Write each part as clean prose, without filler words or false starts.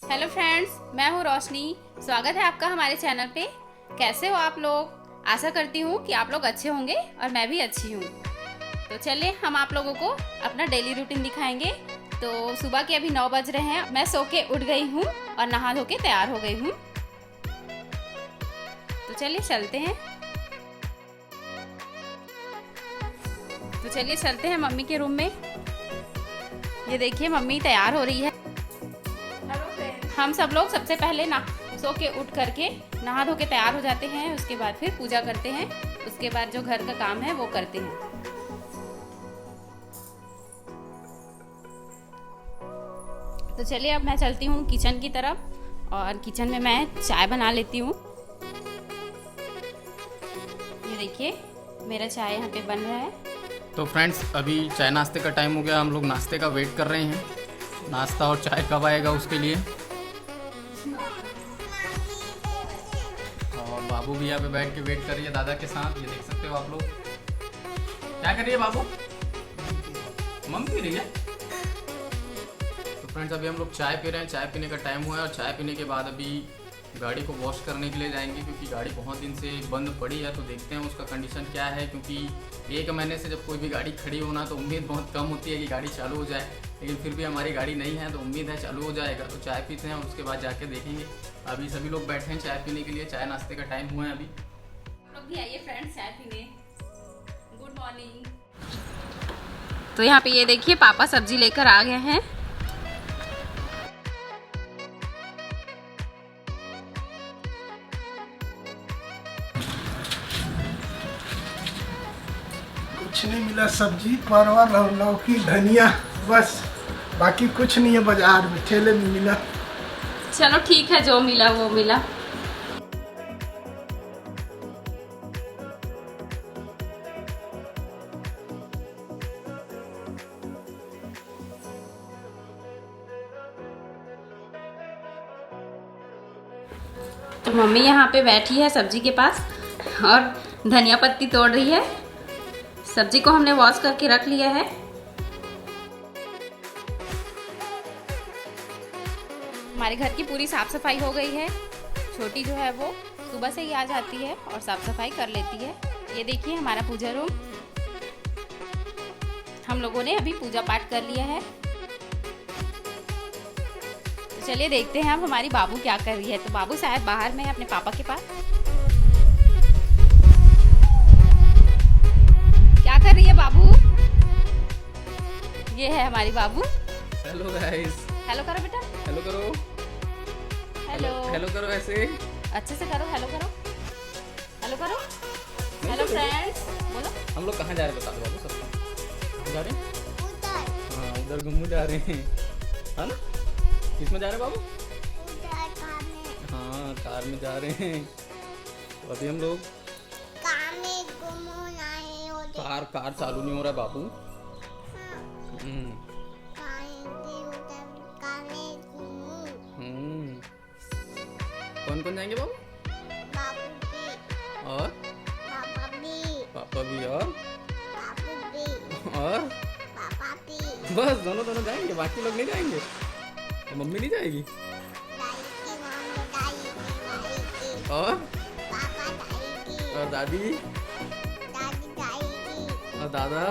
Hello friends, मैं हूँ रोशनी। स्वागत है आपका हमारे चैनल पे। कैसे हो आप लोग? आशा करती हूँ कि आप लोग अच्छे होंगे और मैं भी अच्छी हूँ। तो चलिए हम आप लोगों को अपना डेली रूटीन दिखाएंगे। तो सुबह के अभी 9 बज रहे हैं। मैं सो के उठ गई हूँ और नहा धो के तैयार हो गई हूँ। तो चलिए चलते हैं। मम्मी के रूम में। ये देखिए मम्मी तैयार हो रही है। हम सब लोग सबसे पहले सो के उठ करके नहा धो के तैयार हो जाते हैं। उसके बाद फिर पूजा करते हैं। उसके बाद जो घर का काम है वो करते हैं। तो चलिए अब मैं चलती हूँ किचन की तरफ और किचन में मैं चाय बना लेती हूँ। ये देखिए मेरा चाय यहाँ पे बन रहा है। तो फ्रेंड्स अभी चाय नाश्ते का टाइम हो गया। हम लोग नाश्ते का वेट कर रहे हैं। नाश्ता और चाय कब आएगा उसके लिए। और बाबू भी यहाँ पे बैठ के वेट कर रही है दादा के साथ। ये देख सकते हो आप लोग। क्या कर रही है बाबू? मम पी रही है। तो फ्रेंड्स अभी हम लोग चाय पी रहे हैं। चाय पीने का टाइम हुआ है और चाय पीने के बाद अभी गाड़ी को वॉश करने के लिए जाएंगे, क्योंकि गाड़ी बहुत दिन से बंद पड़ी है। तो देखते हैं उसका कंडीशन क्या है, क्योंकि 1 महीने से जब कोई भी गाड़ी खड़ी होना तो उम्मीद बहुत कम होती है कि गाड़ी चालू हो जाए, लेकिन फिर भी हमारी गाड़ी नहीं है तो उम्मीद है चालू हो जाएगा। तो चाय पीते हैं और उसके बाद जाके देखेंगे। अभी सभी लोग बैठे हैं चाय पीने के लिए। चाय नाश्ते का टाइम हुआ है अभी। आप लोग भी आइए फ्रेंड्स चाय पीने। Good morning. तो यहाँ पे ये देखिए पापा सब्जी लेकर आ गए हैं। कुछ नहीं मिला, सब्जी परवल और लौकी धनिया, बस। बाकी कुछ नहीं है बाजार में, ठेले में मिला। चलो ठीक है, जो मिला वो मिला। तो मम्मी यहाँ पे बैठी है सब्जी के पास और धनिया पत्ती तोड़ रही है। सब्जी को हमने वॉश करके रख लिया है। हमारे घर की पूरी साफ सफाई हो गई है। छोटी जो है वो सुबह से ही आ जाती है और साफ सफाई कर लेती है। ये देखिए हमारा पूजा रूम। हम लोगों ने अभी पूजा पाठ कर लिया है। तो चलिए देखते हैं अब हमारी बाबू क्या कर रही है। तो बाबू शायद बाहर में है अपने पापा के पास। क्या कर रही है बाबू? ये है हमारी बाबू। Hello guys. हेलो करो बेटा। हेलो करो। हेलो हेलो करो ऐसे। अच्छे से करो। हेलो करो। हेलो करो। हेलो फ्रेंड्स बोलो। हम लोग कहाँ जा रहे हैं बता दो बाबू सबको। कहाँ जा रहे हैं? हाँ उधर घूमने जा रहे हैं, है ना? किसमें जा रहे हैं बाबू? हाँ कार में जा रहे हैं। तो अभी हम लोग कार चालू नहीं हो रहा है बाबू। कौन कौन जाएंगे बाबू? और पापा भी और बस दोनों जाएंगे, बाकी लोग नहीं जाएंगे? तो मम्मी नहीं जाएगी? और दादी और दादा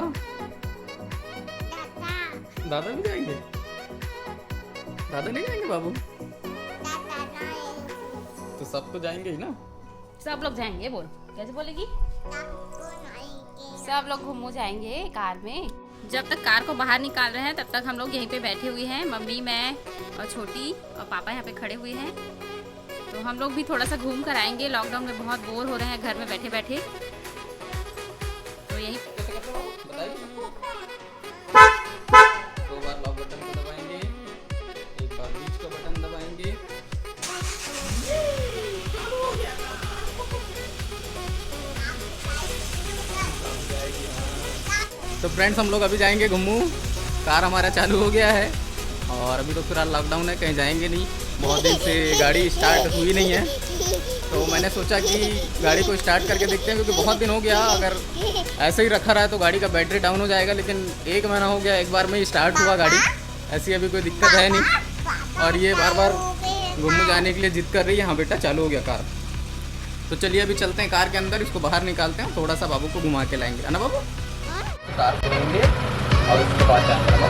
भी जाएंगे? दादा नहीं जाएंगे बाबू? तो सब तो जाएंगे ही ना? सब लोग जाएंगे। बोल कैसे बोलेगी? सब लोग घूमो जाएंगे कार में। जब तक कार को बाहर निकाल रहे हैं तब तक हम लोग यहीं पे बैठे हुए हैं। मम्मी, मैं और छोटी और पापा यहाँ पे खड़े हुए हैं। तो हम लोग भी थोड़ा सा घूम कर आएंगे। लॉकडाउन में बहुत बोर हो रहे हैं घर में बैठे बैठे। तो यही बताइए। 2 बार लॉक बटन को दबाएंगे, 1 बार बीच का बटन दबाएंगे। तो फ्रेंड्स हम लोग अभी जाएंगे घुम्मू। कार हमारा चालू हो गया है और अभी तो फिलहाल लॉकडाउन है, कहीं जाएंगे नहीं। बहुत दिन से गाड़ी स्टार्ट हुई नहीं है, तो मैंने सोचा कि गाड़ी को स्टार्ट करके देखते हैं, क्योंकि बहुत दिन हो गया। अगर ऐसे ही रखा रहा है तो गाड़ी का बैटरी डाउन हो जाएगा। लेकिन 1 महीना हो गया, एक बार में ही स्टार्ट हुआ गाड़ी। ऐसी अभी कोई दिक्कत है नहीं। और ये बार बार घूमने जाने के लिए जिद कर रही है। हाँ बेटा चालू हो गया कार। तो चलिए अभी चलते हैं कार के अंदर, इसको बाहर निकालते हैं, थोड़ा सा बाबू को घुमा के लाएंगे, है ना बाबू? तो कार खोलेंगे और उसके बाद जाएंगे।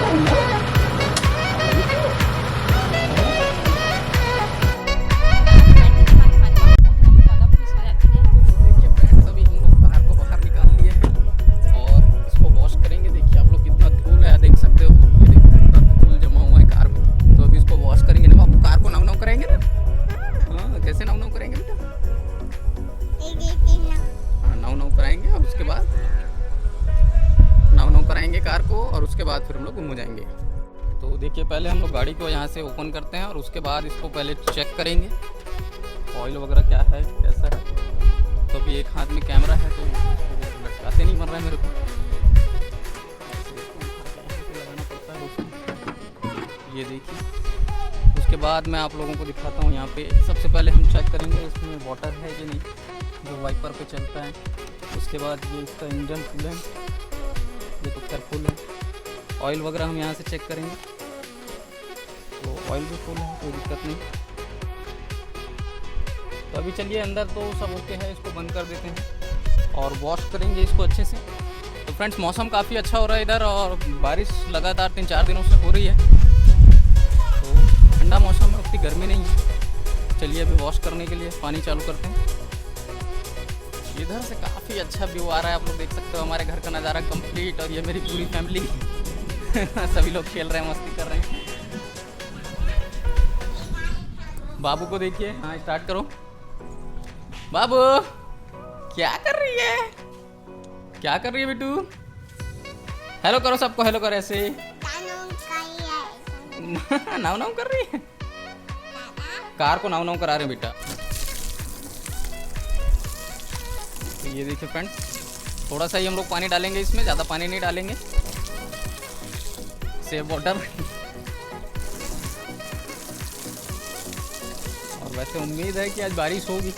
कार को और उसके बाद फिर हम लोग घूम जाएंगे। तो देखिए पहले हम लोग गाड़ी को यहाँ से ओपन करते हैं और उसके बाद इसको पहले चेक करेंगे ऑयल वगैरह क्या है कैसा है। तो अभी एक हाथ में कैमरा है तो लटकाते नहीं मर रहा है मेरे को, लगाना पड़ता है। ये देखिए उसके बाद मैं आप लोगों को दिखाता हूँ। यहाँ पे सबसे पहले हम चेक करेंगे इसमें वाटर है कि नहीं, जो वाइपर पे चलता है। उसके बाद ये इसका इंजन कूलेंट, ये तो कर फुल है। ऑयल वगैरह हम यहाँ से चेक करेंगे, तो ऑयल भी फुल है, कोई दिक्कत नहीं। तो अभी चलिए अंदर तो सब ओके है, इसको बंद कर देते हैं और वॉश करेंगे इसको अच्छे से। तो फ्रेंड्स मौसम काफ़ी अच्छा हो रहा है इधर और बारिश लगातार 3-4 दिनों से हो रही है, तो ठंडा मौसम में उतनी गर्मी नहीं है। चलिए अभी वॉश करने के लिए पानी चालू करते हैं। इधर से काफ़ी अच्छा व्यू आ रहा है, आप लोग देख सकते हो हमारे घर का नज़ारा कंप्लीट। और ये मेरी पूरी फैमिली सभी लोग खेल रहे हैं, मस्ती कर रहे हैं। बाबू को देखिए, हाँ स्टार्ट करो। बाबू क्या कर रही है, क्या कर रही है बेटू? हेलो करो सबको, हेलो करो ऐसे। नाव नाव कर रही है, कार को नाव नाव करा रहे हैं बेटा। तो ये देखिए फ्रेंड्स, थोड़ा सा ही हम लोग पानी डालेंगे इसमें, ज़्यादा पानी नहीं डालेंगे, सेव वाटर। और वैसे उम्मीद है कि आज बारिश होगी।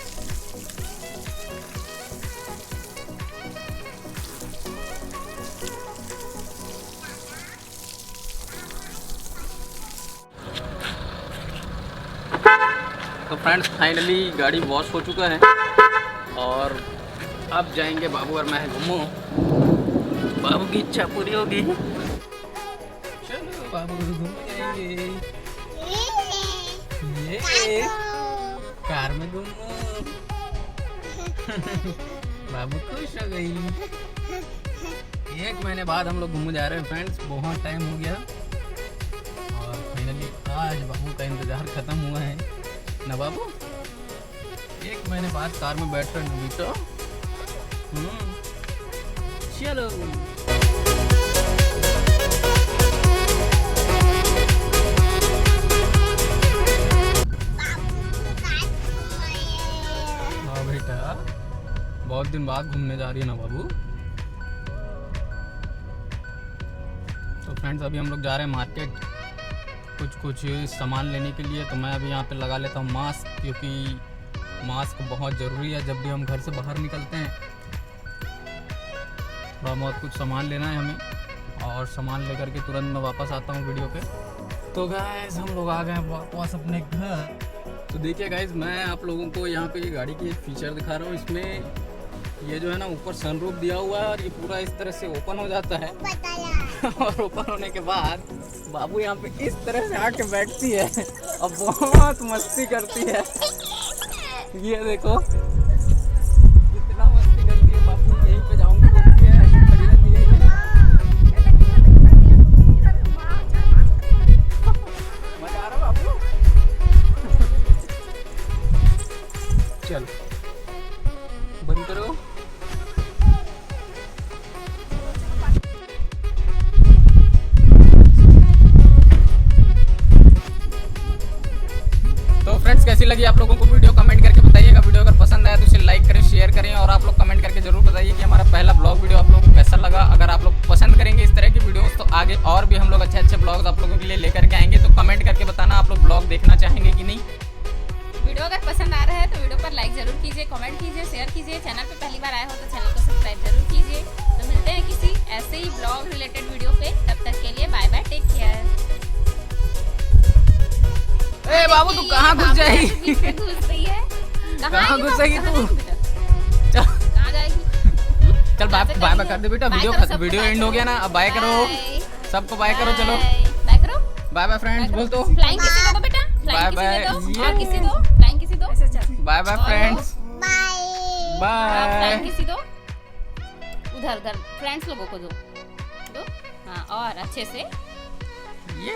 तो फ्रेंड्स फाइनली गाड़ी वॉश हो चुका है और अब जाएंगे बाबू और मैं घूमो। बाबू की इच्छा पूरी होगी, चलो बाबू घूमने जाएंगे। ये कार में घूमो। बाबू खुश हो गई। 1 महीने बाद हम लोग घूमने जा रहे हैं फ्रेंड्स, बहुत टाइम हो गया और फाइनली आज बाबू का इंतजार खत्म हुआ है ना बाबू। 1 महीने बाद कार में बैठ रहे हैं बेटा। चलो हाँ बेटा, बहुत दिन बाद घूमने जा रही है ना बाबू। तो फ्रेंड्स अभी हम लोग जा रहे हैं मार्केट कुछ सामान लेने के लिए। तो मैं अभी यहाँ पे लगा लेता हूँ मास्क, क्योंकि मास्क बहुत ज़रूरी है जब भी हम घर से बाहर निकलते हैं। थोड़ा बहुत कुछ सामान लेना है हमें और सामान लेकर के तुरंत मैं वापस आता हूँ वीडियो पे। तो गाइस हम लोग आ गए वापस अपने घर। तो देखिए गाइस, मैं आप लोगों को यहाँ पे गाड़ी की एक फीचर दिखा रहा हूँ। इसमें ये जो है ना ऊपर सनरूफ दिया हुआ है और ये पूरा इस तरह से ओपन हो जाता है। और ओपन होने के बाद बाबू यहाँ पे इस तरह से आके बैठती है और बहुत मस्ती करती है। ये देखो कितना मस्ती करती है बाबू, यहीं पे जाऊंगी बोलती है, ऐसे खड़ी रहती है। मजा आ रहा बाबू। चल बंद करो। तो फ्रेंड्स कैसी लगी आप लोगों को वीडियो, कमेंट करके बताइएगा। वीडियो अगर पसंद आया तो इसे लाइक करें, शेयर करें और आप लोग कमेंट करके जरूर बताइए कि हमारा पहला ब्लॉग वीडियो आप लोगों को कैसा लगा। अगर आप लोग पसंद करेंगे इस तरह की वीडियोस तो आगे और भी हम लोग अच्छे ब्लॉग्स आप लोगों के लिए लेकर के आएंगे। तो कमेंट करके बताना आप लोग ब्लॉग देखना चाहेंगे कि नहीं। वीडियो अगर पसंद आ रहा है तो वीडियो पर लाइक जरूर कीजिए, कमेंट कीजिए, शेयर कीजिए। चैनल पे पहली बार आए हो तो चैनल को सब्सक्राइब जरूर कीजिए। तो मिलते हैं किसी ऐसे ही ब्लॉग रिलेटेड वीडियो पे, तब तक के लिए बाय बाय, टेक केयर। ए बाबू तू कहाँ घुस जाएगी? घुस रही है। कहाँ घुसेगी तू? चल कहाँ जाएगी? चल बाय बाय कर दे बेटा, वीडियो एंड हो गया ना, अब बाय करो सबको, बाय करो चलो, बाय करो, बाय बाय फ्रेंड्स बोल दो, फ्लाइंग किसी दो बेटा, बाय बाय, और किसी दो, फ्लाइंग किसी दो, bye bye friends, bye flying किसी दो, उधर उधर फ्रेंड्स लोगों को दो दो, हाँ और अच्छे से। ये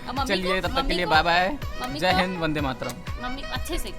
और मम्मी चलिए को- तब तक के मम्मी लिए को- बाय बाय, मम्मी जय को- हिंद, वंदे मातरम। मम्मी अच्छे से